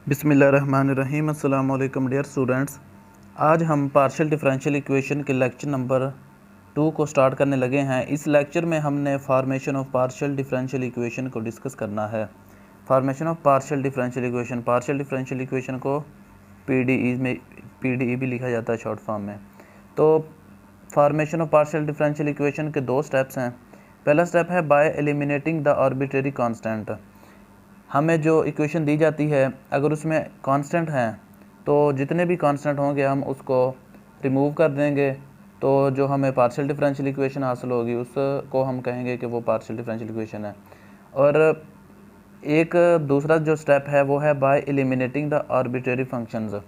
बिस्मिल्लाहिर्रहमानिर्रहीम। अस्सलाम वालेकुम डियर स्टूडेंट्स। आज हम पार्शियल डिफरेंशियल इक्वेशन के लेक्चर नंबर 2 को स्टार्ट करने लगे हैं। इस लेक्चर में हमने formation of partial differential equation को डिस्कस करना है। Formation of partial differential equation को पीडीई भी लिखा जाता है शॉर्ट फॉर्म में। तो formation of partial differential equation के 2 स्टेप्स हैं। पहला स्टेप है bye eliminating the arbitrary constant. हमें जो इक्वेशन दी जाती है अगर उसमें कांस्टेंट हैं तो जितने भी कांस्टेंट होंगे हम उसको रिमूव कर देंगे, तो जो हमें पार्शियल डिफरेंशियल इक्वेशन हासिल होगी उसको हम कहेंगे कि वो पार्शियल डिफरेंशियल इक्वेशन है। और एक दूसरा जो स्टेप है वो है bye eliminating the arbitrary functions.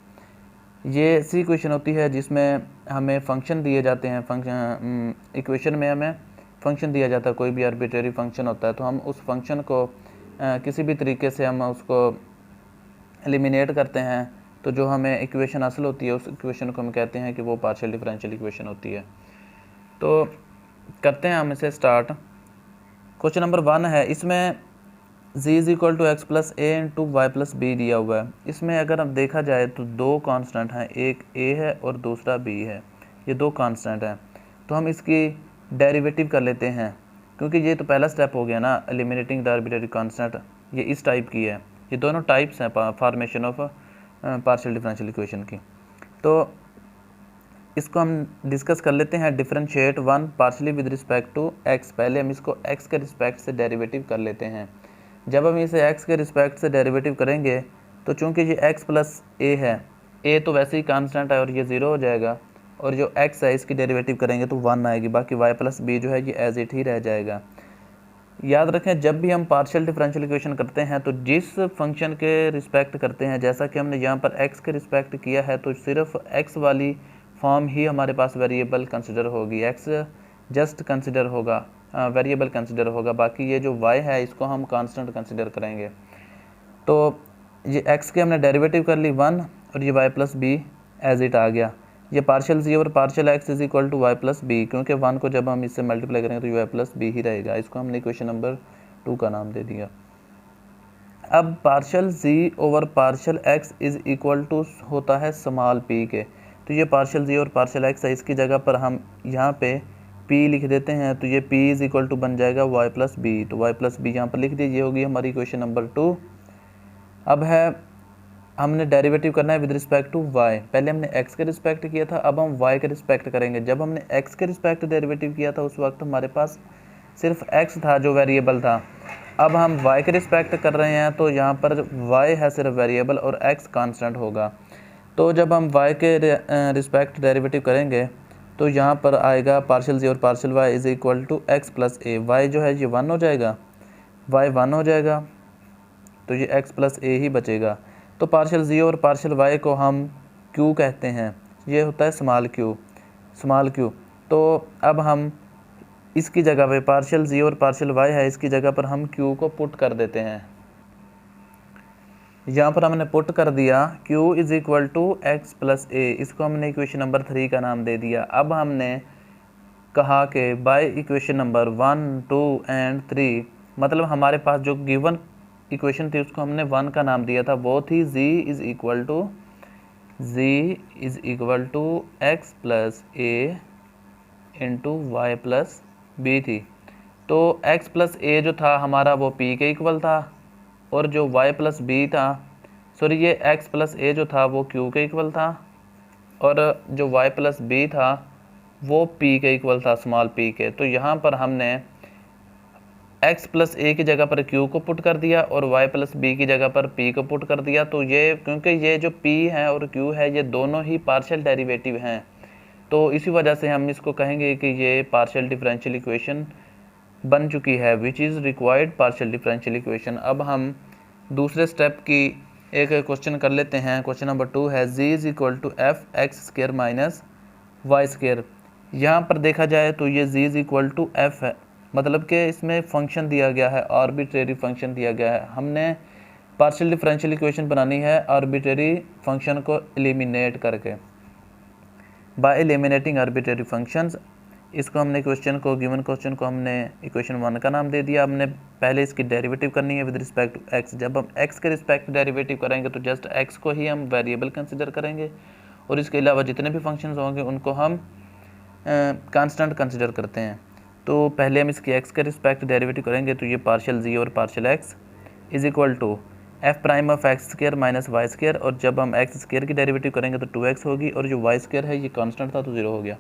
ये ऐसी इक्वेशन होती है जिसमें हमें फंक्शन दिए जाते हैं। इक्वेशन में हमें फंक्शन दिया जाता है, कोई भी आर्बिट्रेरी फंक्शन होता है तो हम उस फंक्शन को किसी भी तरीके से हम उसको एलिमिनेट करते हैं, तो जो हमें इक्वेशन हासिल होती है उस इक्वेशन को हम कहते हैं कि वो पार्शियल डिफरेंशियल इक्वेशन होती है। तो करते हैं हम इसे स्टार्ट। क्वेश्चन नंबर 1 है, इसमें z is equal to x plus a into y plus b दिया हुआ है। इसमें अगर हम देखा जाए तो 2 कांस्टेंट हैं, एक a है और दूसरा b है। ये 2 कांस्टेंट हैं तो हम इसकी डेरिवेटिव कर लेते हैं, क्योंकि ये तो पहला स्टेप हो गया ना, एलिमिनेटिंग द आर्बिट्रेरी कांस्टेंट। ये इस टाइप की है, ये दोनों टाइप्स हैं formation of partial differential equation की। तो इसको हम डिस्कस कर लेते हैं। Differentiate 1 partially with respect to x। पहले हम इसको x के रिस्पेक्ट से डेरिवेटिव कर लेते हैं। जब हम इसे x के रिस्पेक्ट से डेरिवेटिव करेंगे तो चूंकि ये x प्लस a है, a तो वैसे ही कांस्टेंट है और ये 0 हो जाएगा, और जो x है इसकी डेरिवेटिव करेंगे तो 1 आएगी, बाकी y प्लस बी जो है ये एज इट ही रह जाएगा। याद रखें जब भी हम पार्शियल डिफरेंशियल इक्वेशन करते हैं तो जिस फंक्शन के रिस्पेक्ट करते हैं, जैसा कि हमने यहाँ पर x के रिस्पेक्ट किया है तो सिर्फ x वाली फॉर्म ही हमारे पास वेरिएबल कंसिडर होगी, x जस्ट कंसिडर होगा, वेरिएबल कंसिडर होगा, बाकी ये जो y है इसको हम कांस्टेंट कंसिडर करेंगे। तो ये x के हमने डेरिवेटिव कर ली 1 और ये y plus b as it आ गया। ये पार्शियल z और partial x is equal to y plus b, क्योंकि 1 को जब हम इससे मल्टीप्लाई करेंगे तो ये वाई प्लस बी ही रहेगा। इसको हमने इक्वेशन नंबर 2 का नाम दे दिया। अब partial z over partial x is equal to होता है स्मॉल p के, तो ये पार्शियल z और पार्शियल x है, इसकी जगह पर हम यहाँ पे p लिख देते हैं, तो ये p इज इक्वल टू बन जाएगा y प्लस बी। तो y प्लस बी यहाँ पर लिख दीजिए, होगी हमारी इक्वेशन नंबर 2। अब है हमने डेरिवेटिव करना है विद रिस्पेक्ट टू y। पहले हमने x के रिस्पेक्ट किया था, अब हम y के रिस्पेक्ट करेंगे। जब हमने x के रिस्पेक्ट डेरिवेटिव किया था उस वक्त हमारे पास सिर्फ x था जो वेरिएबल था। अब हम y के रिस्पेक्ट कर रहे हैं तो यहाँ पर y है सिर्फ वेरिएबल और x कांस्टेंट होगा। तो जब हम y के रिस्पेक्ट डेरिवेटिव करेंगे तो यहाँ पर आएगा पार्शियल z और partial y is equal to x plus a. y जो है ये 1 हो जाएगा, y 1 हो जाएगा, तो ये x प्लस ए ही बचेगा। तो पार्शियल z और पार्शियल y को हम q कहते हैं, ये होता है स्मॉल q। तो अब हम इसकी जगह पे पार्शियल z और पार्शियल y है, इसकी जगह पर हम q को पुट कर देते हैं। यहाँ पर हमने पुट कर दिया q is equal to x plus a, इसको हमने इक्वेशन नंबर 3 का नाम दे दिया। अब हमने कहा कि बाय इक्वेशन नंबर 1, 2 एंड 3, मतलब हमारे पास जो गिवन इक्वेशन थी उसको हमने 1 का नाम दिया था, वो थी z is equal to x plus a into y plus b थी। तो x प्लस ए जो था हमारा वो p के इक्वल था, और जो y प्लस बी था, सॉरी ये x प्लस ए जो था वो q के इक्वल था, और जो y प्लस बी था वो p के इक्वल था, स्मॉल p के। तो यहाँ पर हमने x प्लस ए की जगह पर q को पुट कर दिया और y प्लस बी की जगह पर p को पुट कर दिया। तो ये क्योंकि ये जो p है और q है ये दोनों ही पार्शियल डेरिवेटिव हैं, तो इसी वजह से हम इसको कहेंगे कि ये पार्शियल डिफरेंशियल इक्वेशन बन चुकी है, विच is required partial differential equation. अब हम दूसरे स्टेप की एक क्वेश्चन कर लेते हैं। क्वेश्चन नंबर 2 है, z is equal to f x square minus y square. यहाँ पर देखा जाए तो ये z is equal to f है, मतलब कि इसमें फंक्शन दिया गया है, आर्बिट्रेरी फंक्शन दिया गया है। हमने पार्शियल डिफरेंशियल इक्वेशन बनानी है आर्बिट्रेरी फंक्शन को एलिमिनेट करके। बाय एलिमिनेटिंग आर्बिट्रेरी फंक्शंस इसको हमने गिवन क्वेश्चन को हमने इक्वेशन 1 का नाम दे दिया। हमने पहले इसकी डेरिवेटिव करनी है विद रिस्पेक्ट टू एक्स। जब हम एक्स के रिस्पेक्ट डेरिवेटिव करेंगे तो जस्ट एक्स को ही हम वेरिएबल कंसिडर करेंगे और इसके अलावा जितने भी फंक्शंस होंगे उनको हम कांस्टेंट कंसिडर करते हैं। तो पहले हम इसकी एक्स के रिस्पेक्ट डेरिवेटिव करेंगे तो ये पार्शियल जी और partial x is equal to f prime of x square minus y square, और जब हम एक्स स्क्र की डेरिवेटिव करेंगे तो 2x होगी और जो वाई स्क्र है ये कांस्टेंट था तो 0 हो गया।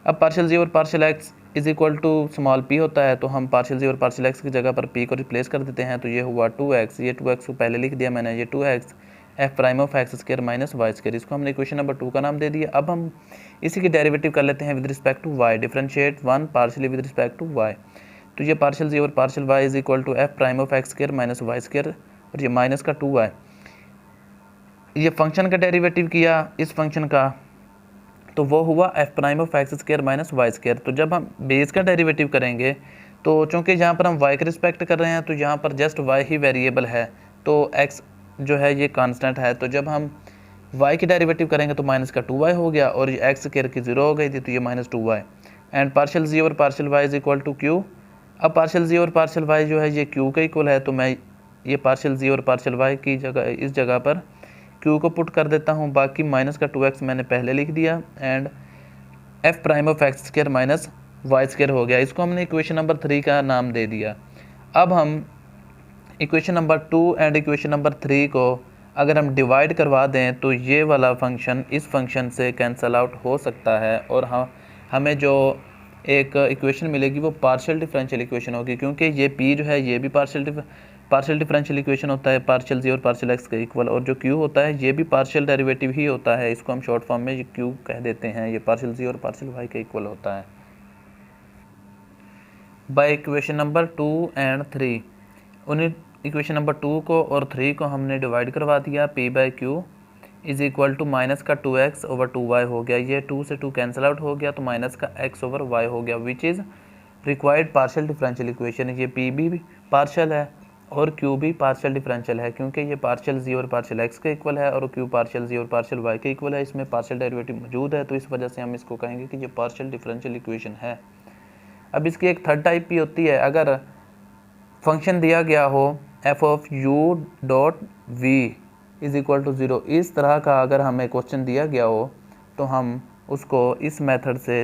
अब पार्शियल जी और partial x is equal to small p होता है, तो हम पार्शियल जी और पार्शियल एक्स की जगह पर पी को रिप्लेस कर देते हैं। तो ये हुआ 2x, ये 2x को पहले लिख दिया मैंने, ये 2x f prime of x square minus y square, इसको हमने इक्वेशन नंबर 2 का नाम दे दिया। अब हम इसी की डेरिवेटिव कर लेते हैं with respect to y, differentiate 1 partially with respect to y. तो ये पार्शियल जी और partial y is equal to f prime of x square minus y square और ये माइनस का 2y। ये फंक्शन का डेरिवेटिव किया इस फंक्शन का तो वो हुआ f prime of x square minus y square. तो जब हम बेस का डेरिवेटिव करेंगे तो चूँकि यहाँ पर हम y के रिस्पेक्ट कर रहे हैं तो यहाँ पर जस्ट y ही वेरिएबल है, तो x जो है ये कांस्टेंट है। तो जब हम y की डेरिवेटिव करेंगे तो माइनस का 2y हो गया और ये एक्स स्क्र की 0 हो गई थी तो ये minus 2y and partial z और partial y is equal to q। अब पार्शियल जी और पार्शियल y जो है ये q के इक्वल है, तो मैं ये पार्शियल जी और पार्शियल y की जगह इस जगह पर q को पुट कर देता हूँ। बाकी माइनस का 2x मैंने पहले लिख दिया and f prime of x square minus y square हो गया। इसको हमने इक्वेशन नंबर 3 का नाम दे दिया। अब हम equation number 2 and equation number 3 को अगर हम डिवाइड करवा दें तो ये वाला फंक्शन इस फंक्शन से कैंसल आउट हो सकता है और हमें जो एक इक्वेशन मिलेगी वो पार्शियल डिफरेंशियल इक्वेशन होगी, क्योंकि ये p जो है ये भी पार्शियल डिफरेंशियल इक्वेशन होता है पार्शियल जी और पार्शियल एक्स के इक्वल, और जो q होता है ये भी पार्शियल डेरिवेटिव ही होता है, इसको हम शॉर्ट फॉर्म में ये q कह देते हैं, ये पार्शियल जी और पार्शियल y के इक्वल होता है। बाय इक्वेशन नंबर 2 एंड 3, उन्हीं इक्वेशन नंबर 2 को और 3 को हमने डिवाइड करवा दिया। p by q is equal to minus का 2x ओवर 2y हो गया, ये 2 से 2 कैंसिल आउट हो गया तो माइनस का x ओवर y हो गया, विच is required partial differential equation. ये p भी पार्शियल है और q भी पार्शियल डिफरेंशियल है, क्योंकि ये पार्शियल z और पार्शियल x के इक्वल है और q पार्शियल z और पार्शियल y के इक्वल है, इसमें पार्शियल डेरिवेटिव मौजूद है, तो इस वजह से हम इसको कहेंगे कि ये पार्शियल डिफरेंशियल इक्वेशन है। अब इसकी एक थर्ड टाइप भी होती है, अगर फंक्शन दिया गया हो f of u dot v is equal to 0, इस तरह का अगर हमें क्वेश्चन दिया गया हो तो हम उसको इस मेथड से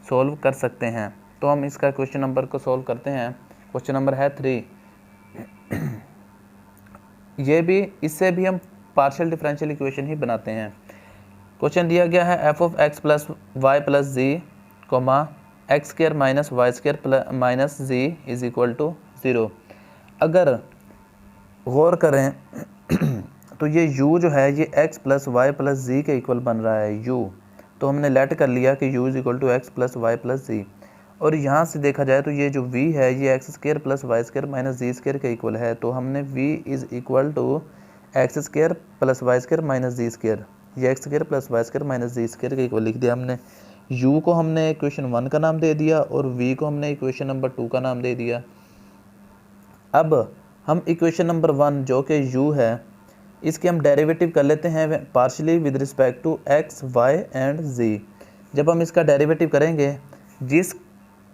सॉल्व कर सकते हैं। तो हम इसका क्वेश्चन नंबर को सॉल्व करते हैं। क्वेश्चन नंबर है 3। ये भी इससे भी हम पार्शियल डिफरेंशियल इक्वेशन ही बनाते हैं। क्वेश्चन दिया गया है f of x plus y plus z comma x square minus y square minus z is equal to 0। अगर गौर करें तो ये u जो है ये x प्लस वाई प्लस जी के इक्वल बन रहा है u, तो हमने लेट कर लिया कि u is equal to x plus y plus z, और यहाँ से देखा जाए तो ये जो v है ये x square plus y square minus z square के इक्वल है, तो हमने v is equal to x square plus y square minus z square, ये x square plus y square minus z square के इक्वल लिख दिया हमने। u को हमने इक्वेशन 1 का नाम दे दिया और v को हमने इक्वेशन नंबर 2 का नाम दे दिया। अब हम इक्वेशन नंबर 1 जो कि u है इसके हम डेरिवेटिव कर लेते हैं partially with respect to x, y and z। जब हम इसका डेरिवेटिव करेंगे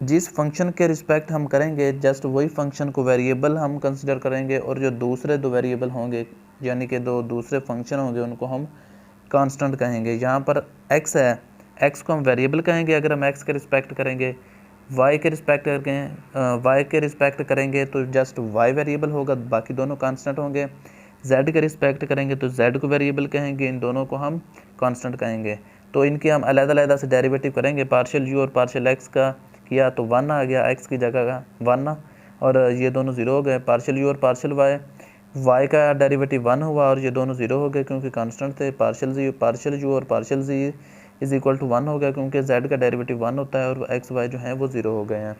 जिस फंक्शन के रिस्पेक्ट हम करेंगे जस्ट वही फंक्शन को वेरिएबल हम कंसिडर करेंगे, और जो दूसरे दो वेरिएबल होंगे यानी कि दो दूसरे फंक्शन होंगे उनको हम कांस्टेंट कहेंगे। यहाँ पर x है, x को हम वेरिएबल कहेंगे अगर हम x के रिस्पेक्ट करेंगे, y के रिस्पेक्ट करेंगे तो जस्ट y वेरिएबल होगा, बाकी दोनों कांस्टेंट होंगे। z के रिस्पेक्ट करेंगे तो z को वेरिएबल कहेंगे, इन दोनों को हम कांस्टेंट कहेंगे। तो इनके हम अलग-अलग से डेरिवेटिव करेंगे। पार्शियल u और पार्शियल x का किया तो 1 आ गया, x की जगह का 1 और ये दोनों 0 हो गए। पार्शियल u और पार्शियल y का डेरिवेटिव 1 हुआ और ये दोनों 0 हो गए क्योंकि कांस्टेंट थे। पार्शियल u और partial z is equal to 1 हो गया क्योंकि z का डेरिवेटिव 1 होता है और x y जो हैं वो 0 हो गए हैं।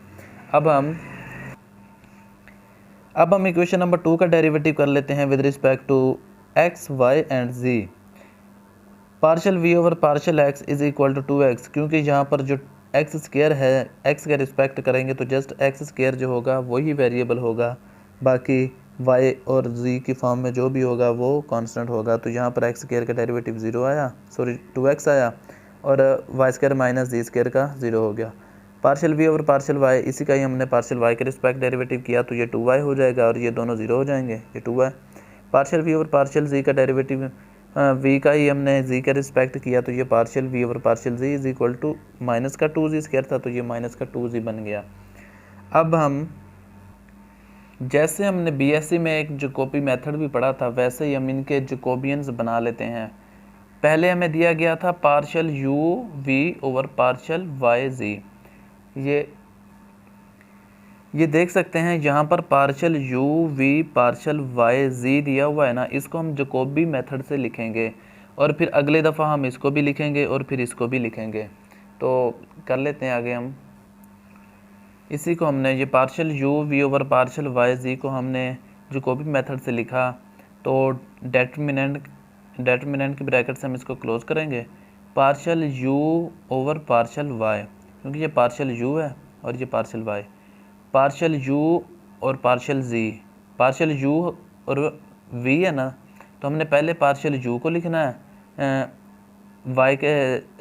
अब हम इक्वेशन नंबर 2 का डेरिवेटिव कर लेते हैं with respect to x, y and z। Partial v over partial x is equal to 2x, क्योंकि यहाँ पर जो एक्स स्क्र है x के रिस्पेक्ट करेंगे तो जस्ट एक्स स्क्र जो होगा वही वेरिएबल होगा, बाकी y और z की फॉर्म में जो भी होगा वो कांस्टेंट होगा। तो यहाँ पर एक्स स्क्र का डेरिवेटिव 2x आया और y square minus z square का 0 हो गया। Partial v over partial y, इसी का ही हमने पार्शियल वाई के रिस्पेक्ट डेरिवेटिव किया तो ये 2y हो जाएगा और ये दोनों ज़ीरो हो जाएंगे, ये 2y। Partial v over partial z का डेरिवेटिव वी का ही हमने जी का रिस्पेक्ट किया तो ये partial v over partial z is equal to minus का 2z स्क्वायर था तो ये माइनस का 2z बन गया। अब हम जैसे हमने बीएससी में एक जैकोबी मेथड भी पढ़ा था वैसे ही हम इनके जैकोबियंस बना लेते हैं। पहले हमें दिया गया था partial u v over partial y z, ये देख सकते हैं यहाँ पर partial u v partial y z दिया हुआ है ना, इसको हम जैकोबी मेथड से लिखेंगे और फिर अगले दफ़ा हम इसको भी लिखेंगे और फिर इसको भी लिखेंगे। तो कर लेते हैं आगे हम इसी को हमने ये partial u v over partial y z को हमने जैकोबी मेथड से लिखा तो डेटर्मिनेंट की ब्रैकेट से हम इसको क्लोज करेंगे partial u over partial y, क्योंकि ये पार्शियल यू है और ये पार्शियल वाई, पार्शियल यू और पार्शियल जी, पार्शियल यू और वी है ना, तो हमने पहले पार्शियल यू को लिखना है वाई के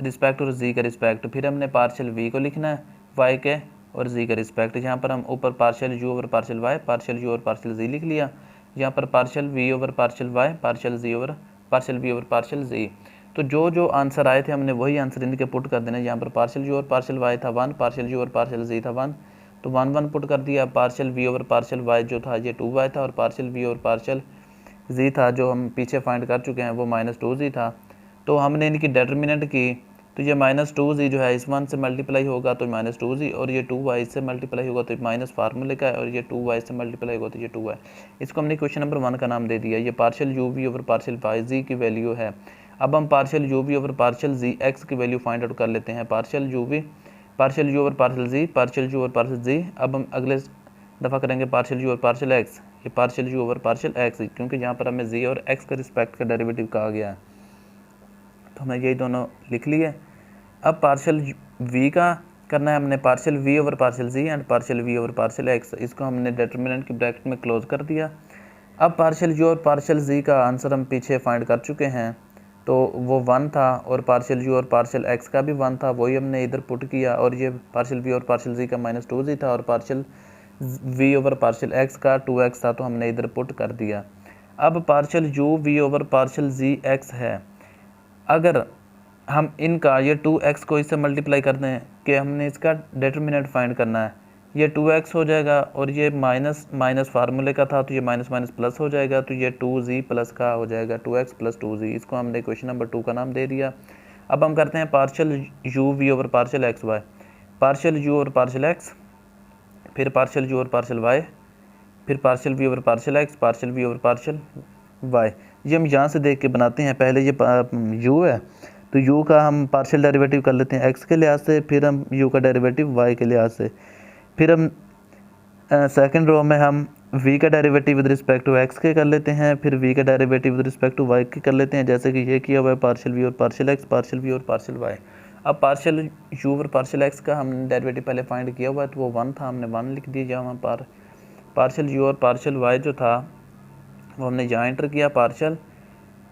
रिस्पेक्ट और जी के रिस्पेक्ट, फिर हमने पार्शियल वी को लिखना है वाई के और जी का रिस्पेक्ट। यहाँ पर हम ऊपर partial u over partial y, partial u और पार्शियल जी लिख लिया, यहाँ पर partial v over partial y, partial z over partial v over partial z. तो जो जो आंसर आए थे हमने वही आंसर इनके पुट कर देना। यहाँ पर पार्शियल यू और पार्शियल वाई था 1, पार्शियल यू और पार्शियल जी था 1, तो 1 1 पुट कर दिया। Partial v over partial y जो था ये 2y था और partial v over partial z था जो हम पीछे फाइंड कर चुके हैं वो -2z था। तो हमने इनकी डेटर्मिनेंट की तो ये -2z जो है इस 1 से मल्टीप्लाई होगा तो -2z और ये 2y से मल्टीप्लाई होगा तो माइनस फार्मूले का है और ये 2y से मल्टीप्लाई होगा तो ये 2y। इसको हमने क्वेश्चन नंबर 1 का नाम दे दिया। ये partial u v over partial y z की वैल्यू है। अब हम partial u v over partial z x की वैल्यू फाइंड आउट कर लेते हैं। Partial u over partial z, partial u over partial z. अब हम अगले दफ़ा करेंगे partial u over partial x, ये partial u over partial x, क्योंकि यहाँ पर हमें जी और एक्स के रिस्पेक्ट का डेरिवेटिव कहा गया है तो हमने यही दोनों लिख लिए। अब पार्शियल वी का करना है हमने partial v over partial z and partial v over partial x, इसको हमने डेटर्मिनेंट की ब्रैकेट में क्लोज कर दिया। अब पार्शियल यू और पार्शियल जी का आंसर हम पीछे फाइंड कर चुके हैं तो वो 1 था और पार्शियल यू और पार्शियल एक्स का भी 1 था, वही हमने इधर पुट किया और ये पार्शियल वी और पार्शियल जी का -2z था और partial v over partial x का 2x था तो हमने इधर पुट कर दिया। अब partial u v over partial z x है, अगर हम इनका ये 2x को इससे मल्टीप्लाई कर दें कि हमने इसका डेटर्मिनेंट फाइंड करना है, ये 2x हो जाएगा और ये माइनस फार्मूले का था तो ये माइनस प्लस हो जाएगा तो ये 2z प्लस का हो जाएगा 2x प्लस 2z। इसको हमने क्वेश्चन नंबर 2 का नाम दे दिया। अब हम करते हैं partial u v over partial x y, partial u over partial x, फिर partial u over partial y, फिर partial v over partial x, partial v over partial y. ये हम यहाँ से देख के बनाते हैं। पहले ये यू है तो u का हम पार्शियल डेरिवेटिव कर लेते हैं x के लिहाज से, फिर हम u का डेरिवेटिव y के लिहाज से, फिर हम सेकंड रो में हम v का derivative with respect to x के कर लेते हैं, फिर v का derivative with respect to y के कर लेते हैं, जैसे कि ये किया हुआ है पार्शियल v और पार्शियल x, पार्शियल v और पार्शियल y। अब पार्शियल u और पार्शियल x का हमने डेरिवेटिव पहले फाइंड किया हुआ है तो वो 1 था, हमने 1 लिख दिया। यहाँ पर पार्शियल u और पार्शियल y जो था वो हमने यहाँ एंटर किया, partial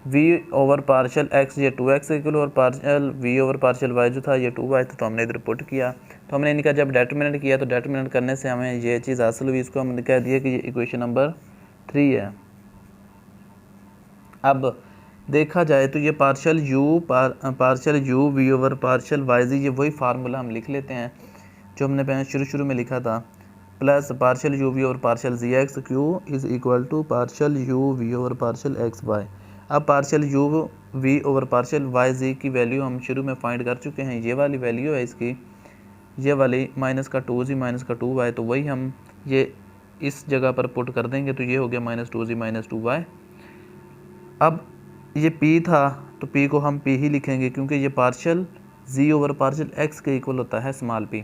v over partial x ये 2x इक्वल और partial v over partial y जो था ये 2y था तो हमने इधर पुट किया। तो हमने इनका जब डेटर्मिनेंट किया तो डेटर्मिनेंट करने से हमें ये चीज़ हासिल हुई, इसको हमने कह दिया कि ये इक्वेशन नंबर 3 है। अब देखा जाए तो ये partial u v over partial y z, ये वही फार्मूला हम लिख लेते हैं जो हमने पहले शुरू में लिखा था, plus partial u v over partial z x q is equal to partial u v over partial x y. अब partial u v over partial y z की वैल्यू हम शुरू में फाइंड कर चुके हैं, ये वाली वैल्यू है इसकी, ये वाली -2z -2y, तो वही हम ये इस जगह पर पुट कर देंगे तो ये हो गया -2z -2y। अब ये p था तो p को हम p ही लिखेंगे क्योंकि ये partial z over partial x के इक्वल होता है स्मॉल p।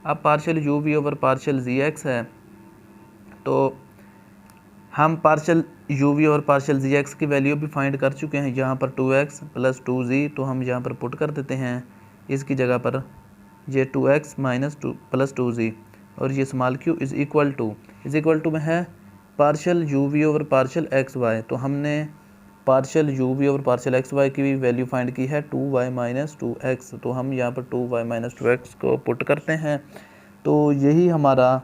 अब partial u v over partial z x है तो हम पार्शियल यू वी और पार्शियल जी एक्स की वैल्यू भी फाइंड कर चुके हैं, यहाँ पर 2x प्लस 2z तो हम यहाँ पर पुट कर देते हैं इसकी जगह पर ये 2x माइनस प्लस 2z और ये small q is equal to में है partial u v over partial x y. तो हमने partial u v over partial x y की भी वैल्यू फाइंड की है 2y माइनस 2x, तो हम यहाँ पर 2y माइनस 2x को पुट करते हैं तो यही हमारा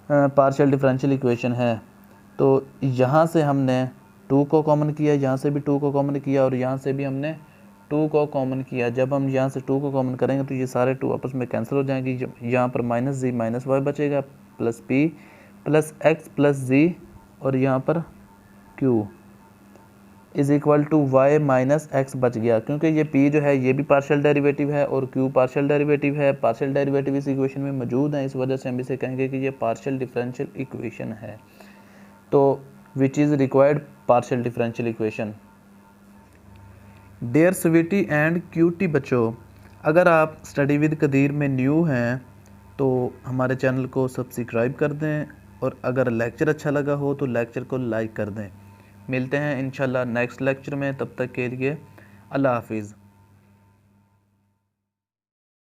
पार्शियल डिफरेंशियल इक्वेशन है। तो यहाँ से हमने 2 को कॉमन किया, यहाँ से भी 2 को कॉमन किया और यहाँ से भी हमने 2 को कॉमन किया। जब हम यहाँ से 2 को कॉमन करेंगे तो ये सारे 2 आपस में कैंसिल हो जाएंगे। यहाँ पर माइनस जी माइनस वाई बचेगा, plus p plus x plus z, और यहाँ पर q is equal to y minus x बच गया, क्योंकि ये पी जो है ये भी पार्शियल डेरिवेटिव है और क्यू पार्शियल डेरिवेटिव है। पार्शियल डेरिवेटिव इस इक्वेशन में मौजूद है, इस वजह से हम इसे कहेंगे कि ये पार्शियल डिफरेंशियल इक्वेशन है। तो which is required partial differential equation. Dear sweetie and cutie बच्चों, अगर आप स्टडी विद कदीर में न्यू हैं तो हमारे चैनल को सब्सक्राइब कर दें, और अगर लेक्चर अच्छा लगा हो तो लेक्चर को लाइक कर दें। मिलते हैं इंशाल्लाह नेक्स्ट लेक्चर में, तब तक के लिए अल्लाह हाफिज़।